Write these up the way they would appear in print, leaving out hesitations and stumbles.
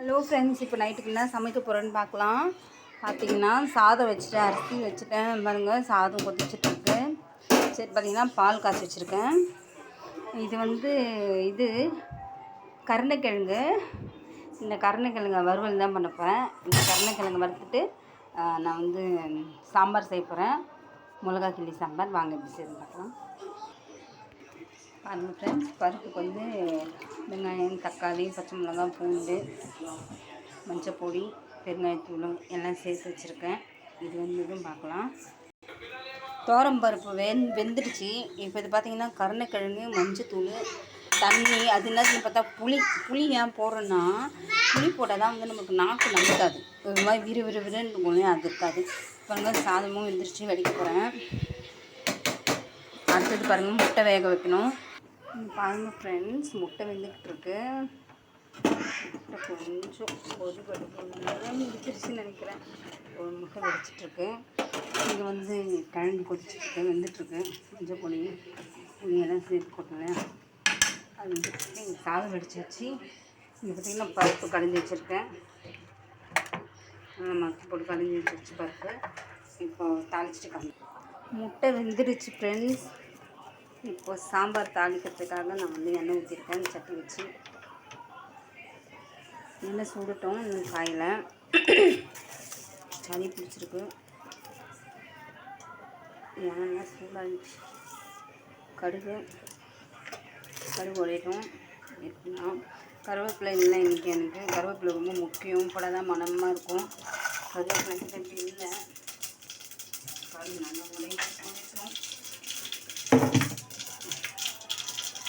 Hello friends, இப்போ நைட்டுக்கு என்ன சமைக்க போகிறேன்னு பார்க்கலாம். பார்த்தீங்கன்னா சாதம் வச்சுட்டேன், அரிசி வச்சுட்டேன் பாருங்கள். சாதம் கொதிச்சிட்ருக்கு. சரி, பார்த்தீங்கன்னா பால் காய்ச்சி வச்சுருக்கேன். இது கருணைக்கிழங்கு. இந்த கருணைக்கிழங்கு வறுவல் தான் பண்ணப்போகிறேன். இந்த கருணைக்கிழங்கு வறுத்துட்டு நான் சாம்பார் செய்ய போகிறேன். மிளகா கிள்ளி சாம்பார். வாங்க எப்படி செய்து பார்க்கலாம். பாருங்கள் ஃப்ரெண்ட்ஸ், பருப்புக்கு வெங்காயம், தக்காளி, பச்சை மிளகாய், பூண்டு, மஞ்சள் பொடி, பெருங்காயத்தூளும் எல்லாம் சேர்த்து வச்சுருக்கேன். இது இதுவும் பார்க்கலாம். பருப்பு வெந்துடுச்சு. இப்போ இது பார்த்திங்கன்னா கருணைக்கிழங்கு, மஞ்சத்தூள், தண்ணி, அது என்னதுன்னு பார்த்தா புளி ஏன் போடுறோன்னா, புளி போட்டால் தான் நமக்கு நாக்கு நம்பிக்காது. ஒரு மாதிரி விறுவிறுன்னு இருக்கும், அது இருக்காது. பாருங்கள், சாதமும் வெந்துடுச்சு, வெடிக்க போகிறேன். அடுத்தது பாருங்கள், முட்டை வேக வைக்கணும். பாருங்கள் ஃப்ரெண்ட்ஸ், முட்டை வெந்துக்கிட்டுருக்கு. முட்டை கொஞ்சம் வெடிச்சிருச்சுன்னு நினைக்கிறேன். ஒரு முட்டை வெடிச்சிட்ருக்கு. இங்கே கிழங்கு கொதிச்சிட்ருக்கு, வெந்துட்டுருக்கு. மஞ்சள் பொடி, புளியெல்லாம் சேர்த்து போட்டுவேன். அது வெந்துட்டுருக்கு. இங்கே சாதம் வெடிச்சாச்சு. இங்கே பார்த்திங்கன்னா பருப்பு கடைஞ்சி வச்சுருக்கேன். மக்கி போட்டு கடைஞ்சி வச்சு பருப்பு இப்போ தாளிச்சிட்டு முட்டை வெந்துடுச்சு ஃப்ரெண்ட்ஸ். இப்போ சாம்பார் தாளிக்கிறதுக்காக நான் எண்ணெய் ஊற்றிருக்கேன். சட்டி வச்சு எண்ணெய் சூடட்டும். இன்னும் காயில் சளி பிடிச்சிருக்கு. எண்ணெய் சூடாகிடுச்சு. கடுகு உடையட்டும். எப்படின்னா கருவேப்பிலை இல்லை இன்றைக்கி. எனக்கு கருவேப்பிலை ரொம்ப முக்கியம். போட தான் மனமாக இருக்கும். கருவேப்பிலை கிட்ட இல்லை. நல்லா உடையட்டும்.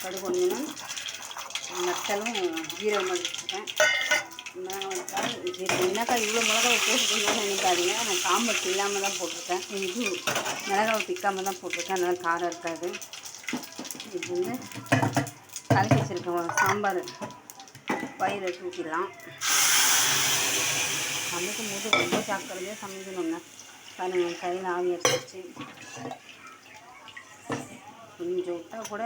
கடுகு ஒன்றுனா நட்டலும் ஜீரகம் வச்சுருக்கேன். என்னக்கா இவ்வளோ மிளகாவை போட்டுக்கணும்னு நினைக்காதீங்க. நான் காம்பு இல்லாமல் தான் போட்டிருக்கேன். இது மிளகாவை பிக்காமல் தான் போட்டிருக்கேன். அதனால் காரம் இருக்காது. இது கலக்கி வச்சுருக்கேன் சாம்பார். பயிரை தூக்கிடலாம். சமைக்கும் போது ரொம்ப ஜாக்கிரதையாக சமைக்கணுங்க. பாருங்கள், கையில் ஆவி அடிச்சிருச்சு. கொஞ்சம் விட்டால் கூட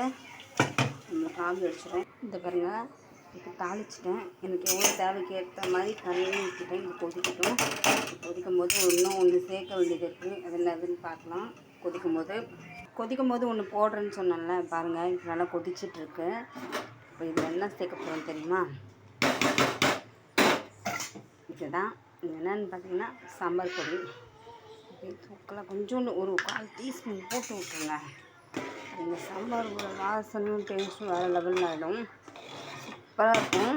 நம்மளுக்கு ஆவி அடிச்சிடும். இந்த பாருங்கள், இப்போ தாளிச்சிட்டேன். எனக்கு எவ்வளோ தேவைக்கு ஏற்ற மாதிரி தண்ணியும் ஊற்றிட்டேன். இது கொதிக்கும் போது இன்னும் ஒன்று சேர்க்க வேண்டியது இருக்குது. அது என்னதுன்னு பார்க்கலாம். கொதிக்கும் போது ஒன்று போடுறேன்னு சொன்னேன்ல, பாருங்கள். இப்போ நல்லா கொதிச்சிட்ருக்கு. இப்போ இதில் என்ன சேர்க்க போகிறோம் தெரியுமா? இதுதான். இது என்னன்னு பார்த்தீங்கன்னா சாம்பார் பொடி. தூக்கெல்லாம் கொஞ்சோண்டு ஒரு 1/4 டீஸ்பூன் போட்டு விட்ருங்க. இந்த சாம்பார் வாசனையும் டேஸ்ட்டும் வேறு லெவலில் ஆகிடும். சூப்பராக இருக்கும்.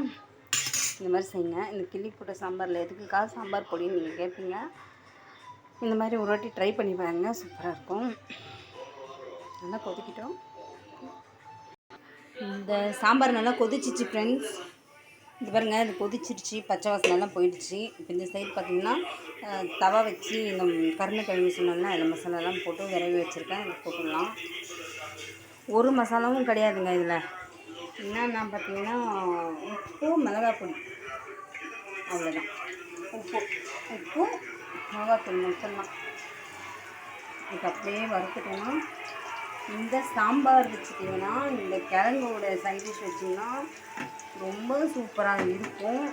இந்த மாதிரி செய்யுங்க. இந்த கிள்ளி போட்ட சாம்பாரில் எதுக்குக்காக சாம்பார் பொடின்னு நீங்கள் கேட்பீங்க. இந்த மாதிரி ஒரு வாட்டி ட்ரை பண்ணி பாருங்க. சூப்பராக இருக்கும். நல்லா கொதிக்கிட்டோம். இந்த சாம்பார் நல்லா கொதிச்சிச்சு ஃப்ரெண்ட்ஸ். இது பாருங்கள், இது கொதிச்சிருச்சு. பச்சை வாசனைலாம் போயிடுச்சு. இப்போ இந்த சைடு பார்த்திங்கன்னா தவா வச்சு இந்த கருணைக்கிழங்கு சொன்னோம்னா அதில் மசாலாலாம் போட்டு விரவி வச்சுருக்கேன். இது போட்டுடலாம். ஒரு மசாலாவும் கிடையாதுங்க இதில். என்னென்னா பார்த்திங்கன்னா உப்பு, மிளகாய் பொடி, அவ்வளோதான். உப்பு மிளகாத்தூள் மட்டும்தான். இதுக்கு அப்படியே வறுத்துட்டோன்னா இந்த சாம்பார் வச்சுட்டிங்கன்னா, இந்த கிழங்கோட சைடிஷ் வச்சிங்கன்னா ரொம்ப சூப்பராக இருக்கும்.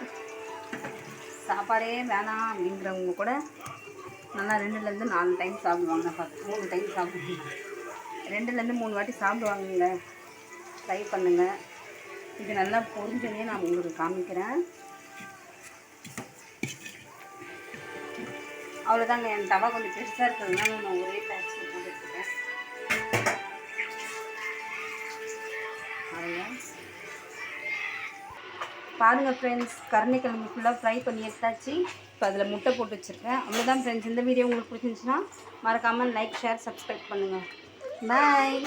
சாப்பாடே வேணாம் அப்படின்றவங்க கூட நல்லா 2லேருந்து 4 டைம் சாப்பிடுவாங்க. 3 டைம் சாப்பிடுவாங்க. 2லேருந்து 3 வாட்டி சாப்பிடுவாங்க. ட்ரை பண்ணுங்கள். இது நல்லா பொரிஞ்சோடனே நான் உங்களுக்கு காமிக்கிறேன். அவ்வளோதாங்க. என் தவா கொஞ்சம் பெருசாக இருக்கிறதுனால நான் ஒரே பேட்சில் போட்டுருக்கேன். பாருங்கள் ஃப்ரெண்ட்ஸ், கருணைக்கிழங்கு ஃபுல்லாக ஃப்ரை பண்ணி எடுத்தாச்சு. இப்போ அதில் முட்டை போட்டு வச்சுருக்கேன். அவ்வளோதான் ஃப்ரெண்ட்ஸ். இந்த வீடியோ உங்களுக்கு பிடிச்சிருந்துச்சுன்னா மறக்காமல் லைக், ஷேர், சப்ஸ்கிரைப் பண்ணுங்கள். பாய்.